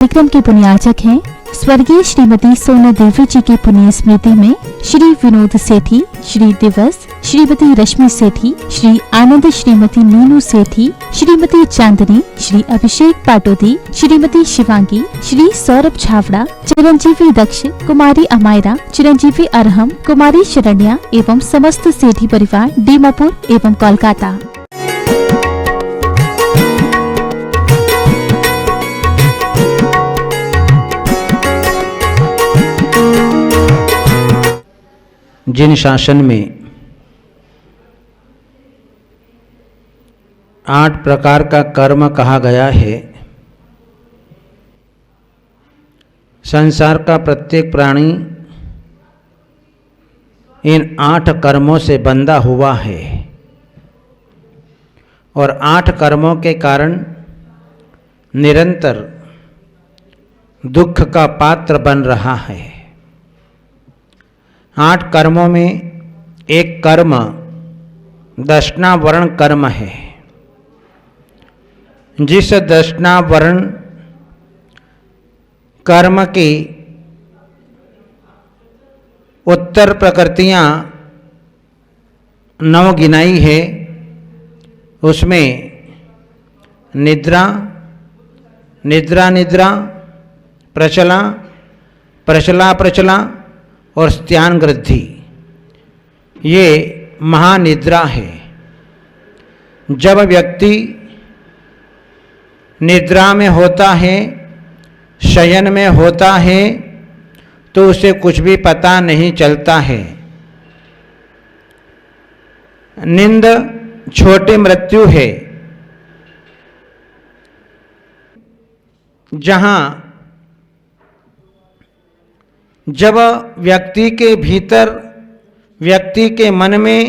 कार्यक्रम के पुण्याचक हैं स्वर्गीय श्रीमती सोना देवी जी की पुण्य स्मृति में श्री विनोद सेठी, श्री दिवस, श्रीमती रश्मि सेठी, श्री आनंद, श्रीमती मीनू सेठी, श्रीमती चांदनी, श्री अभिषेक पाटोदी, श्रीमती शिवांगी, श्री सौरभ छावड़ा, चिरंजीवी दक्ष, कुमारी अमायरा, चिरंजीवी अरहम, कुमारी शरण्या एवं समस्त सेठी परिवार दीमापुर एवं कोलकाता। जिन शासन में 8 प्रकार का कर्म कहा गया है, संसार का प्रत्येक प्राणी इन 8 कर्मों से बंधा हुआ है और 8 कर्मों के कारण निरंतर दुख का पात्र बन रहा है। 8 कर्मों में एक कर्म दशनावरण कर्म है। जिस दशनावरण कर्म की उत्तर प्रकृतियाँ 9 गिनाई है, उसमें निद्रा, निद्रा निद्रा, प्रचला, प्रचला प्रचला और स्त्यान गृद्धि, ये महानिद्रा है। जब व्यक्ति निद्रा में होता है, शयन में होता है, तो उसे कुछ भी पता नहीं चलता है। नींद छोटी मृत्यु है। जहाँ जब व्यक्ति के भीतर, व्यक्ति के मन में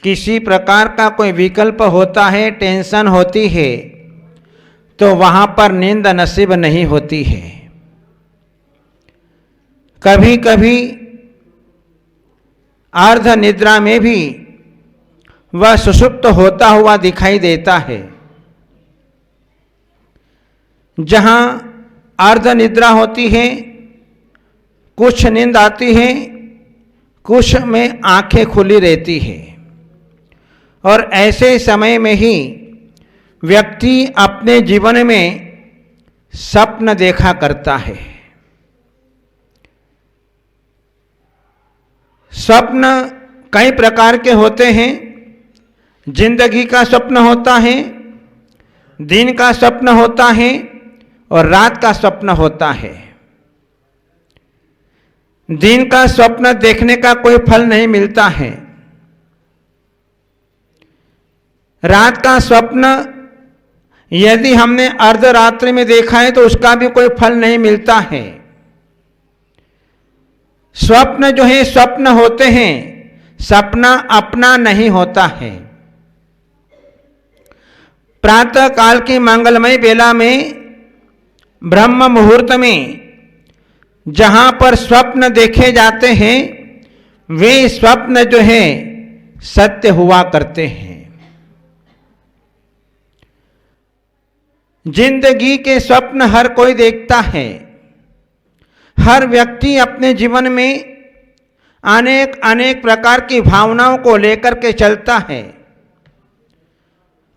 किसी प्रकार का कोई विकल्प होता है, टेंशन होती है, तो वहाँ पर नींद नसीब नहीं होती है। कभी कभी अर्ध निद्रा में भी वह सुषुप्त होता हुआ दिखाई देता है। जहाँ अर्ध निद्रा होती है, कुछ नींद आती है, कुछ में आंखें खुली रहती है, और ऐसे समय में ही व्यक्ति अपने जीवन में स्वप्न देखा करता है। स्वप्न कई प्रकार के होते हैं। जिंदगी का स्वप्न होता है, दिन का स्वप्न होता है और रात का स्वप्न होता है। दिन का स्वप्न देखने का कोई फल नहीं मिलता है। रात का स्वप्न यदि हमने अर्धरात्रि में देखा है तो उसका भी कोई फल नहीं मिलता है। स्वप्न जो है स्वप्न होते हैं, सपना अपना नहीं होता है। प्रातः काल की मंगलमय बेला में, ब्रह्म मुहूर्त में जहाँ पर स्वप्न देखे जाते हैं, वे स्वप्न जो है सत्य हुआ करते हैं। जिंदगी के स्वप्न हर कोई देखता है। हर व्यक्ति अपने जीवन में अनेक अनेक प्रकार की भावनाओं को लेकर के चलता है।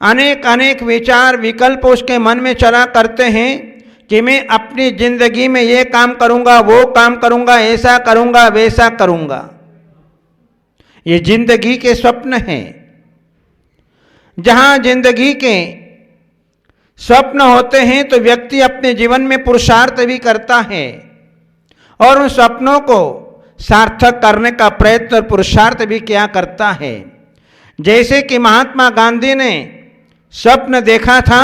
अनेक अनेक विचार विकल्प उसके मन में चला करते हैं कि मैं अपनी जिंदगी में ये काम करूंगा, वो काम करूंगा, ऐसा करूंगा, वैसा करूंगा। ये जिंदगी के स्वप्न हैं। जहां जिंदगी के स्वप्न होते हैं तो व्यक्ति अपने जीवन में पुरुषार्थ भी करता है और उन स्वप्नों को सार्थक करने का प्रयत्न और पुरुषार्थ भी किया करता है। जैसे कि महात्मा गांधी ने स्वप्न देखा था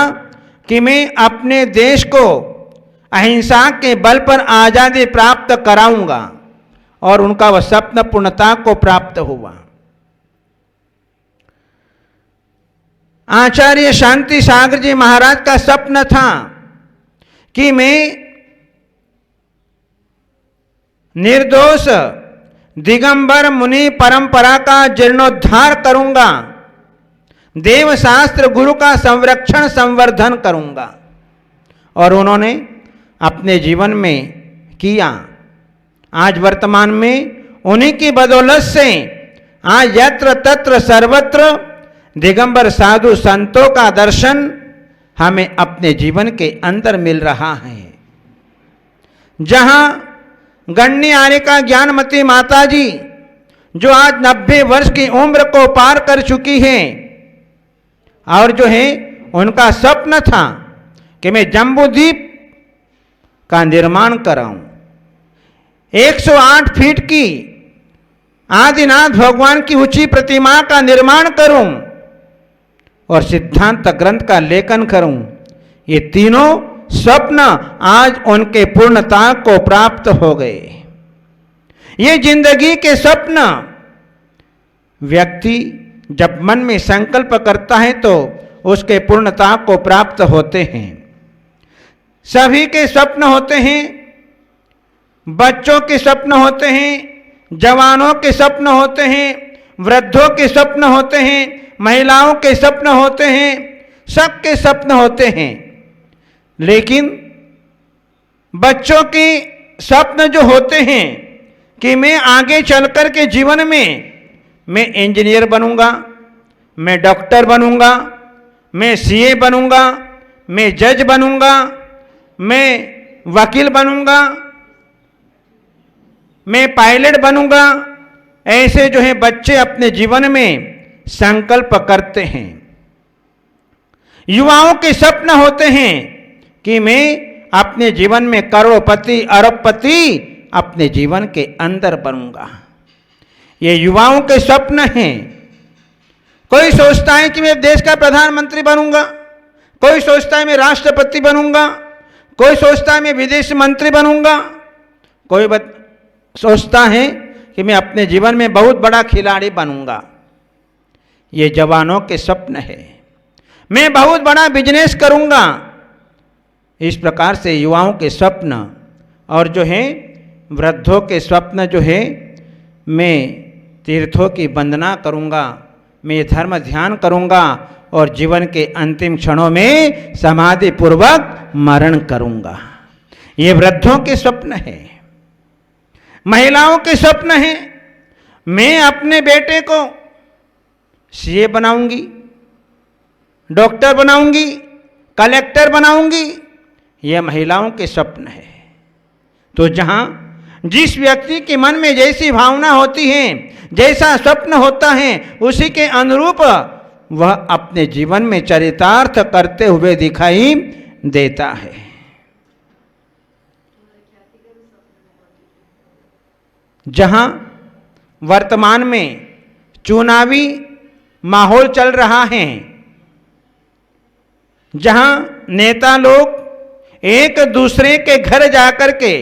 कि मैं अपने देश को अहिंसा के बल पर आज़ादी प्राप्त कराऊंगा, और उनका वह स्वप्न पूर्णता को प्राप्त हुआ। आचार्य शांति सागर जी महाराज का स्वप्न था कि मैं निर्दोष दिगंबर मुनि परंपरा का जीर्णोद्धार करूंगा, देवशास्त्र गुरु का संरक्षण संवर्धन करूंगा। और उन्होंने अपने जीवन में किया। आज वर्तमान में उन्हीं की बदौलत से आज यत्र तत्र सर्वत्र दिगंबर साधु संतों का दर्शन हमें अपने जीवन के अंदर मिल रहा है। जहां गण्य आने का ज्ञानमती माता जी जो आज 90 वर्ष की उम्र को पार कर चुकी हैं और जो है उनका स्वप्न था कि मैं जम्बूद्वीप का निर्माण कराऊं, 108 फीट की आदिनाथ भगवान की ऊंची प्रतिमा का निर्माण करूं और सिद्धांत ग्रंथ का लेखन करूं। ये तीनों स्वप्न आज उनके पूर्णता को प्राप्त हो गए। ये जिंदगी के स्वप्न व्यक्ति जब मन में संकल्प करता है तो उसके पूर्णता को प्राप्त होते हैं। सभी के स्वप्न होते हैं, बच्चों के स्वप्न होते हैं, जवानों के स्वप्न होते हैं, वृद्धों के स्वप्न होते हैं, महिलाओं के स्वप्न होते हैं, सबके स्वप्न होते हैं। लेकिन बच्चों के स्वप्न जो होते हैं कि मैं आगे चलकर के जीवन में मैं इंजीनियर बनूंगा, मैं डॉक्टर बनूंगा, मैं सीए बनूंगा, मैं जज बनूंगा, मैं वकील बनूंगा, मैं पायलट बनूंगा, ऐसे जो है बच्चे अपने जीवन में संकल्प करते हैं। युवाओं के स्वप्न होते हैं कि मैं अपने जीवन में करोड़पति अरबपति अपने जीवन के अंदर बनूंगा। ये युवाओं के स्वप्न हैं। कोई सोचता है कि मैं देश का प्रधानमंत्री बनूंगा, कोई सोचता है मैं राष्ट्रपति बनूंगा, कोई सोचता है मैं विदेश मंत्री बनूंगा, कोई सोचता है कि मैं अपने जीवन में बहुत बड़ा खिलाड़ी बनूंगा। ये जवानों के स्वप्न है। मैं बहुत बड़ा बिजनेस करूंगा। इस प्रकार से युवाओं के स्वप्न और जो है वृद्धों के स्वप्न जो है मैं तीर्थों की वंदना करूंगा, मैं धर्म ध्यान करूंगा और जीवन के अंतिम क्षणों में समाधि पूर्वक मरण करूंगा। ये वृद्धों के स्वप्न है। महिलाओं के स्वप्न है, मैं अपने बेटे को सीए बनाऊंगी, डॉक्टर बनाऊंगी, कलेक्टर बनाऊंगी। यह महिलाओं के स्वप्न है। तो जहां जिस व्यक्ति के मन में जैसी भावना होती है, जैसा स्वप्न होता है, उसी के अनुरूप वह अपने जीवन में चरितार्थ करते हुए दिखाई देता है। जहां वर्तमान में चुनावी माहौल चल रहा है, जहां नेता लोग एक दूसरे के घर जाकर के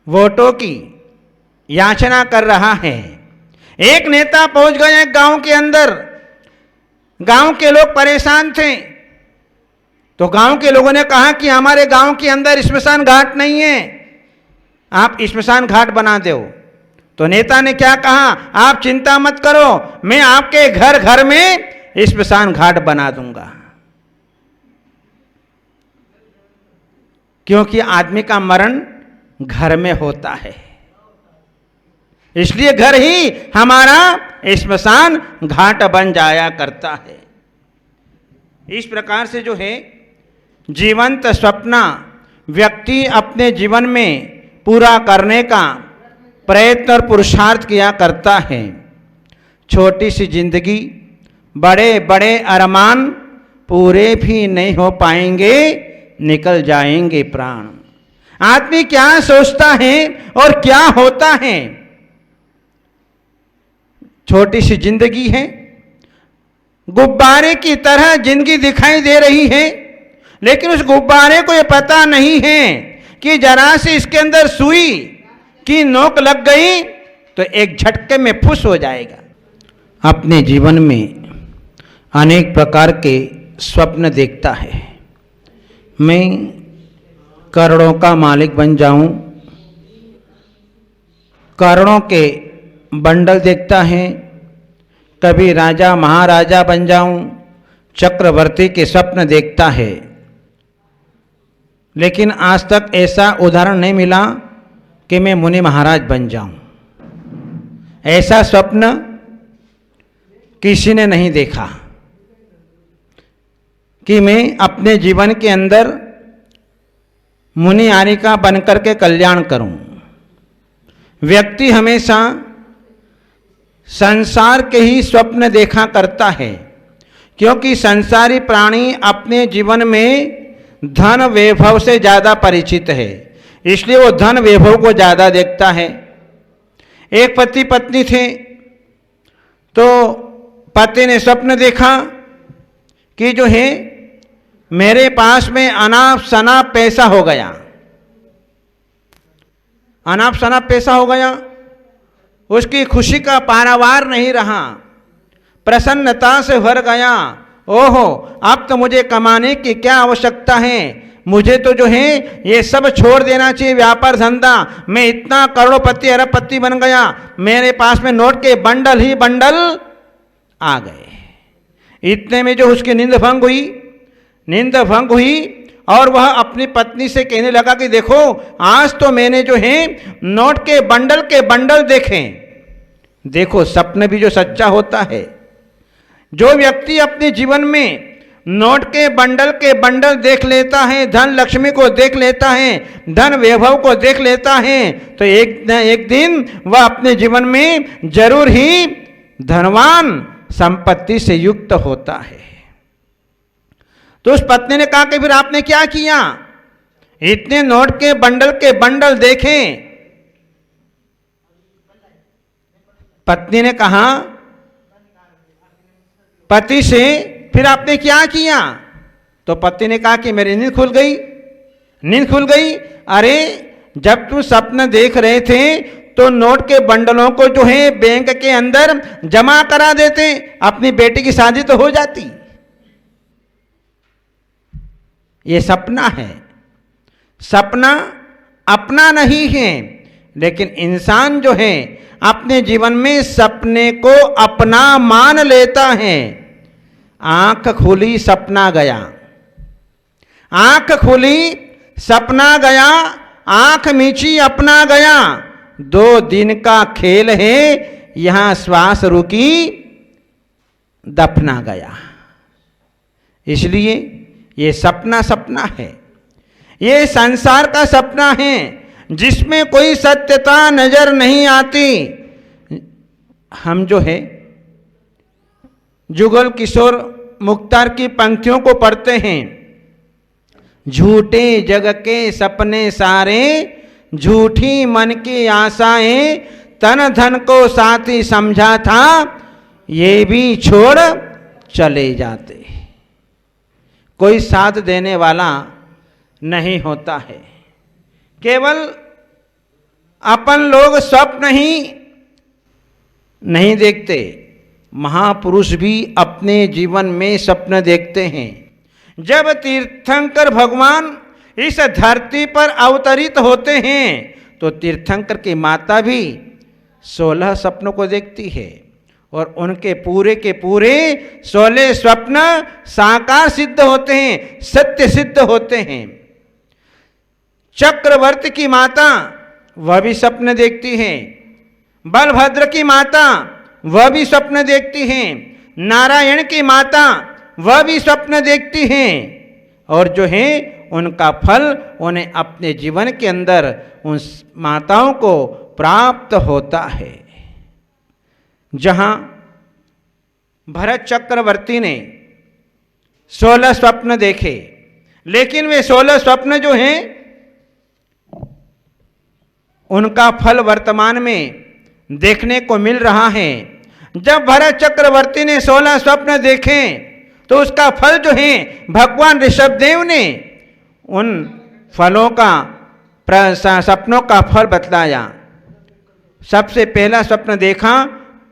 वोटों की याचना कर रहा है। एक नेता पहुंच गए एक गांव के अंदर, गांव के लोग परेशान थे, तो गांव के लोगों ने कहा कि हमारे गांव के अंदर स्मशान घाट नहीं है, आप स्मशान घाट बना दो। तो नेता ने क्या कहा, आप चिंता मत करो, मैं आपके घर घर में स्मशान घाट बना दूंगा। क्योंकि आदमी का मरण घर में होता है, इसलिए घर ही हमारा स्मशान घाट बन जाया करता है। इस प्रकार से जो है जीवंत स्वप्न व्यक्ति अपने जीवन में पूरा करने का प्रयत्न और पुरुषार्थ किया करता है। छोटी सी जिंदगी, बड़े बड़े अरमान पूरे भी नहीं हो पाएंगे, निकल जाएंगे प्राण। आदमी क्या सोचता है और क्या होता है। छोटी सी जिंदगी है, गुब्बारे की तरह जिंदगी दिखाई दे रही है, लेकिन उस गुब्बारे को ये पता नहीं है कि जरा से इसके अंदर सुई की नोक लग गई तो एक झटके में फुस हो जाएगा। अपने जीवन में अनेक प्रकार के स्वप्न देखता है। मैं करोड़ों का मालिक बन जाऊं, करोड़ों के बंडल देखता है, कभी राजा महाराजा बन जाऊं, चक्रवर्ती के स्वप्न देखता है। लेकिन आज तक ऐसा उदाहरण नहीं मिला कि मैं मुनि महाराज बन जाऊं। ऐसा स्वप्न किसी ने नहीं देखा कि मैं अपने जीवन के अंदर मुनि आरिका बनकर के कल्याण करूं। व्यक्ति हमेशा संसार के ही स्वप्न देखा करता है, क्योंकि संसारी प्राणी अपने जीवन में धन वैभव से ज़्यादा परिचित है, इसलिए वो धन वैभव को ज़्यादा देखता है। एक पति पत्नी थे, तो पति ने स्वप्न देखा कि जो है मेरे पास में अनाप शनाप पैसा हो गया, अनाप शनाप पैसा हो गया। उसकी खुशी का पारावार नहीं रहा, प्रसन्नता से भर गया। ओहो, अब तो मुझे कमाने की क्या आवश्यकता है, मुझे तो जो है ये सब छोड़ देना चाहिए, व्यापार धंधा। मैं इतना करोड़पति अरबपति बन गया, मेरे पास में नोट के बंडल ही बंडल आ गए। इतने में जो उसकी नींद भंग हुई और वह अपनी पत्नी से कहने लगा कि देखो, आज तो मैंने जो है नोट के बंडल देखे। देखो, स्वप्न भी जो सच्चा होता है, जो व्यक्ति अपने जीवन में नोट के बंडल देख लेता है, धन लक्ष्मी को देख लेता है, धन वैभव को देख लेता है, तो एक न एक दिन वह अपने जीवन में जरूर ही धनवान संपत्ति से युक्त होता है। तो उस पत्नी ने कहा कि फिर आपने क्या किया, इतने नोट के बंडल देखे। पत्नी ने कहा पति से, फिर आपने क्या किया? तो पति ने कहा कि मेरी नींद खुल गई। अरे, जब तुम स्वप्न देख रहे थे तो नोट के बंडलों को जो है बैंक के अंदर जमा करा देते, अपनी बेटी की शादी तो हो जाती। ये सपना है, सपना अपना नहीं है, लेकिन इंसान जो है अपने जीवन में सपने को अपना मान लेता है। आंख खुली सपना गया, आंख खुली सपना गया, आंख मीची अपना गया। 2 दिन का खेल है, यहां श्वास रुकी दफना गया। इसलिए ये सपना है, ये संसार का सपना है जिसमें कोई सत्यता नजर नहीं आती। हम जो है जुगल किशोर मुख्तार की पंक्तियों को पढ़ते हैं, झूठे जग के सपने सारे, झूठी मन की आशाएं, तन धन को साथी समझा था, ये भी छोड़ चले जाते। कोई साथ देने वाला नहीं होता है, केवल अपन लोग स्वप्न ही नहीं देखते, महापुरुष भी अपने जीवन में स्वप्न देखते हैं। जब तीर्थंकर भगवान इस धरती पर अवतरित होते हैं तो तीर्थंकर की माता भी 16 स्वप्नों को देखती है और उनके पूरे के पूरे 16 स्वप्न साकार सिद्ध होते हैं, सत्य सिद्ध होते हैं। चक्रवर्ती की माता वह भी स्वप्न देखती है, बलभद्र की माता वह भी स्वप्न देखती हैं, नारायण की माता वह भी स्वप्न देखती हैं, और जो है उनका फल उन्हें अपने जीवन के अंदर उन माताओं को प्राप्त होता है। जहां भरत चक्रवर्ती ने 16 स्वप्न देखे, लेकिन वे 16 स्वप्न जो हैं उनका फल वर्तमान में देखने को मिल रहा है। जब भरत चक्रवर्ती ने 16 स्वप्न देखे तो उसका फल जो है भगवान ऋषभदेव ने उन फलों का सपनों का फल बतलाया। सबसे पहला स्वप्न देखा,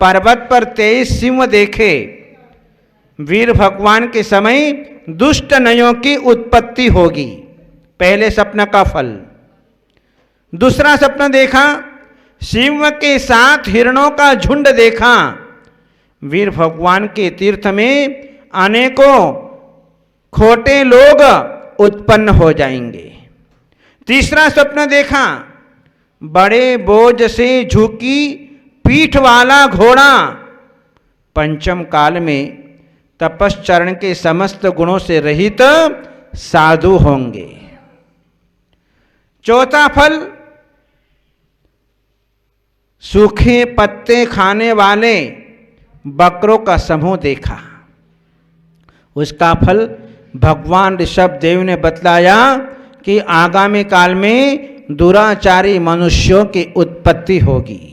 पर्वत पर 23 सिंह देखे। वीर भगवान के समय दुष्ट नयों की उत्पत्ति होगी, पहले स्वप्न का फल। दूसरा स्वप्न देखा, सिंह के साथ हिरणों का झुंड देखा। वीर भगवान के तीर्थ में अनेकों खोटे लोग उत्पन्न हो जाएंगे। तीसरा स्वप्न देखा, बड़े बोझ से झुकी पीठ वाला घोड़ा। पंचम काल में तपश्चरण के समस्त गुणों से रहित साधु होंगे। चौथा फल, सूखे पत्ते खाने वाले बकरों का समूह देखा। उसका फल भगवान ऋषभ देव ने बतलाया कि आगामी काल में दुराचारी मनुष्यों की उत्पत्ति होगी।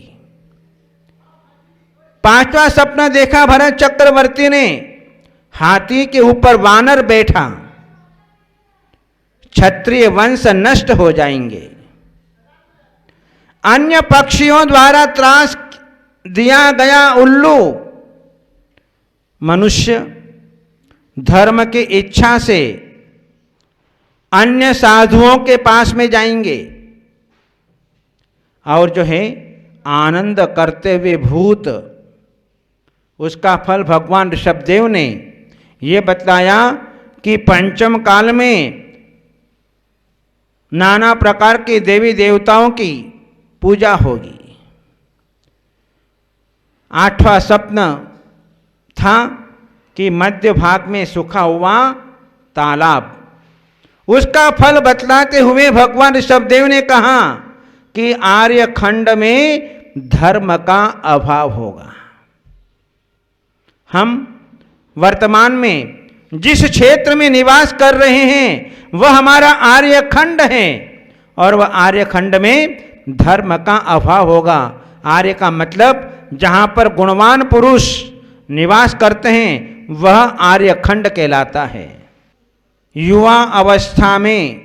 पांचवा सपना देखा भरत चक्रवर्ती ने, हाथी के ऊपर वानर बैठा। क्षत्रिय वंश नष्ट हो जाएंगे। अन्य पक्षियों द्वारा त्रास दिया गया उल्लू मनुष्य धर्म की इच्छा से अन्य साधुओं के पास में जाएंगे और जो है आनंद करते हुए भूत, उसका फल भगवान ऋषभदेव ने ये बतलाया कि पंचम काल में नाना प्रकार के देवी देवताओं की पूजा होगी। आठवां स्वप्न था कि मध्य भाग में सूखा हुआ तालाब। उसका फल बतलाते हुए भगवान ऋषभदेव ने कहा कि आर्य खंड में धर्म का अभाव होगा। हम वर्तमान में जिस क्षेत्र में निवास कर रहे हैं वह हमारा आर्य खंड है और वह आर्य खंड में धर्म का अभाव होगा। आर्य का मतलब जहां पर गुणवान पुरुष निवास करते हैं वह आर्य खंड कहलाता है। युवा अवस्था में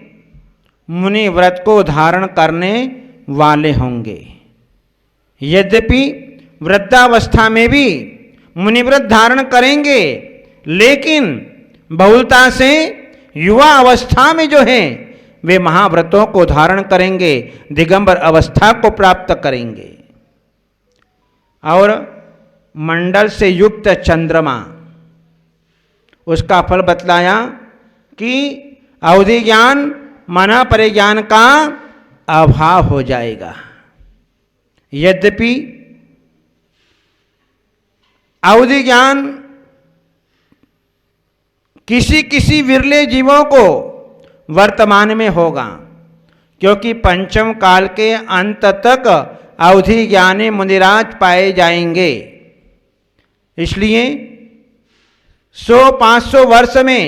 मुनि व्रत को धारण करने वाले होंगे। यद्यपि वृद्धावस्था में भी मुनि व्रत धारण करेंगे, लेकिन बहुलता से युवा अवस्था में जो है वे महाव्रतों को धारण करेंगे, दिगंबर अवस्था को प्राप्त करेंगे। और मंडल से युक्त चंद्रमा, उसका फल बतलाया कि अवधि ज्ञान मना परिज्ञान का अभाव हो जाएगा। यद्यपि अवधि ज्ञान किसी किसी विरले जीवों को वर्तमान में होगा, क्योंकि पंचम काल के अंत तक अवधि ज्ञानी मुनिराज पाए जाएंगे। इसलिए 100-500 वर्ष में,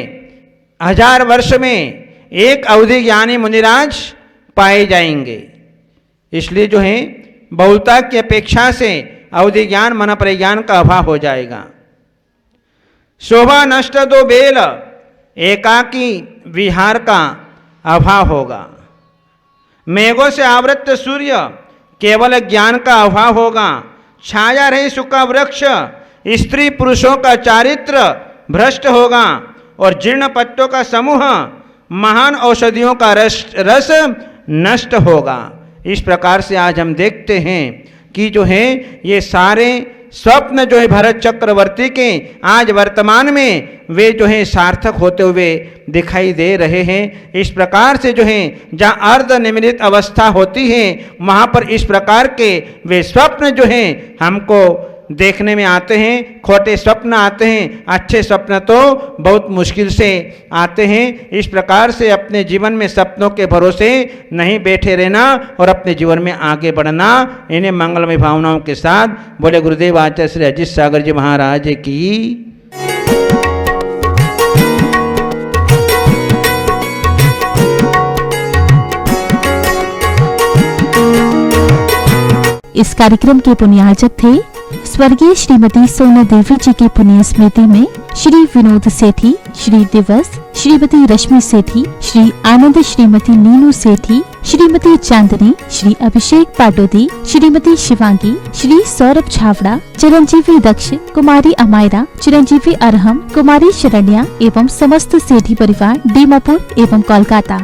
1000 वर्ष में एक अवधि ज्ञानी मुनिराज पाए जाएंगे। इसलिए जो है बहुलता की अपेक्षा से अवधि ज्ञान मन परिज्ञान का अभाव हो जाएगा। शोभा नष्ट दो बेल, एकाकी विहार का अभाव होगा। मेघों से आवृत सूर्य, केवल ज्ञान का अभाव होगा। छाया रहे सूखा वृक्ष, स्त्री पुरुषों का चारित्र भ्रष्ट होगा। और जीर्ण पत्तों का समूह, महान औषधियों का रस नष्ट होगा। इस प्रकार से आज हम देखते हैं कि जो है ये सारे स्वप्न जो है भरत चक्रवर्ती के आज वर्तमान में वे जो है सार्थक होते हुए दिखाई दे रहे हैं। इस प्रकार से जो है जहाँ अर्ध निमिलित अवस्था होती है वहाँ पर इस प्रकार के वे स्वप्न जो हैं हमको देखने में आते हैं। खोटे स्वप्न आते हैं, अच्छे स्वप्न तो बहुत मुश्किल से आते हैं। इस प्रकार से अपने जीवन में सपनों के भरोसे नहीं बैठे रहना और अपने जीवन में आगे बढ़ना। इन्हें मंगलमय भावनाओं के साथ बोले गुरुदेव आचार्य श्री अजीत सागर जी महाराज की। इस कार्यक्रम के पुण्यार्चक थे स्वर्गीय श्रीमती सोना देवी जी की पुण्य स्मृति में श्री विनोद सेठी, श्री दिवस, श्रीमती रश्मि सेठी, श्री आनंद, श्रीमती मीनू सेठी, श्रीमती चांदनी, श्री अभिषेक पाटोदी, श्रीमती शिवांगी, श्री सौरभ छावड़ा, चिरंजीवी दक्ष, कुमारी अमायरा, चिरंजीवी अरहम, कुमारी शरण्या एवं समस्त सेठी परिवार दीमापुर एवं कोलकाता।